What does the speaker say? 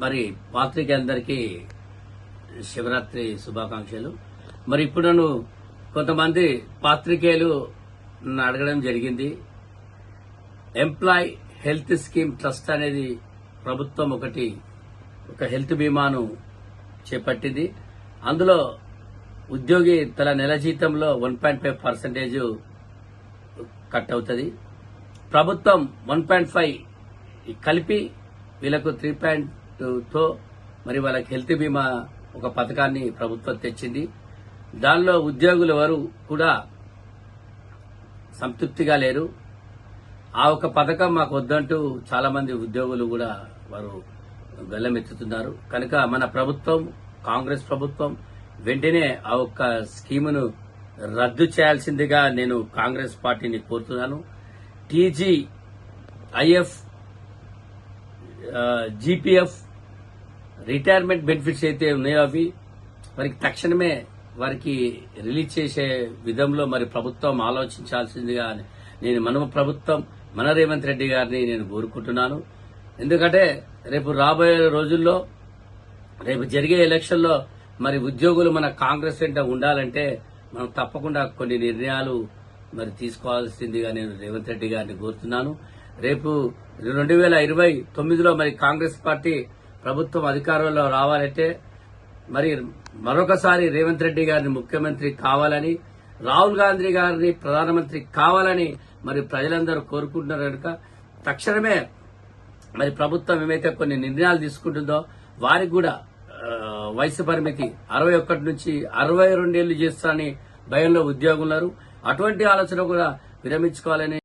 మరి పాత్రికేయులందరికీ శివరాత్రి శుభాకాంక్షలు. మరి ఇప్పుడు నన్ను కొంతమంది పాత్రికేయులు నన్ను అడగడం జరిగింది. ఎంప్లాయ్ హెల్త్ స్కీమ్ ట్రస్ట్ అనేది ప్రభుత్వం ఒక హెల్త్ బీమాను చేపట్టింది. అందులో ఉద్యోగి తన నెల జీతంలో 1.5% కట్ అవుతుంది. ప్రభుత్వం 1.5 కలిపి వీళ్ళకు 3.2తో మరి వాళ్ళకి హెల్త్ బీమా ఒక పథకాన్ని ప్రభుత్వం తెచ్చింది. దానిలో ఉద్యోగులు ఎవరు కూడా సంతృప్తిగా లేరు. ఆ ఒక పథకం మాకు వద్దంటూ చాలా మంది ఉద్యోగులు కూడా వారు గల్లమెత్తుతున్నారు. కనుక మన ప్రభుత్వం, కాంగ్రెస్ ప్రభుత్వం వెంటనే ఆ ఒక్క స్కీమును రద్దు చేయాల్సిందిగా నేను కాంగ్రెస్ పార్టీని కోరుతున్నాను. TGIF, GPF రిటైర్మెంట్ బెనిఫిట్స్ అయితే ఉన్నాయో అవి వారికి తక్షణమే వారికి రిలీజ్ చేసే విధంలో మరి ప్రభుత్వం ఆలోచించాల్సిందిగా నేను మన రేవంత్ రెడ్డి గారిని నేను కోరుకుంటున్నాను. ఎందుకంటే రేపు రాబోయే రోజుల్లో రేపు జరిగే ఎలక్షన్లో మరి ఉద్యోగులు మన కాంగ్రెస్ వెంట ఉండాలంటే మనం తప్పకుండా కొన్ని నిర్ణయాలు మరి తీసుకోవాల్సిందిగా నేను రేవంత్ రెడ్డి గారిని కోరుతున్నాను. రేపు 2029లో మరి కాంగ్రెస్ పార్టీ ప్రభుత్వం అధికారంలో రావాలంటే మరి మరొకసారి రేవంత్ రెడ్డి గారిని ముఖ్యమంత్రి కావాలని, రాహుల్ గాంధీ గారిని ప్రధానమంత్రి కావాలని మరి ప్రజలందరూ కోరుకుంటున్నారు. కనుక తక్షణమే మరి ప్రభుత్వం ఏమైతే కొన్ని నిర్ణయాలు తీసుకుంటుందో వారికి కూడా వయసు పరిమితి 61 నుంచి 62 ఏళ్లు చేస్తారని భయంలో ఉద్యోగులు ఉన్నారు. అటువంటి ఆలోచన కూడా విరమించుకోవాలని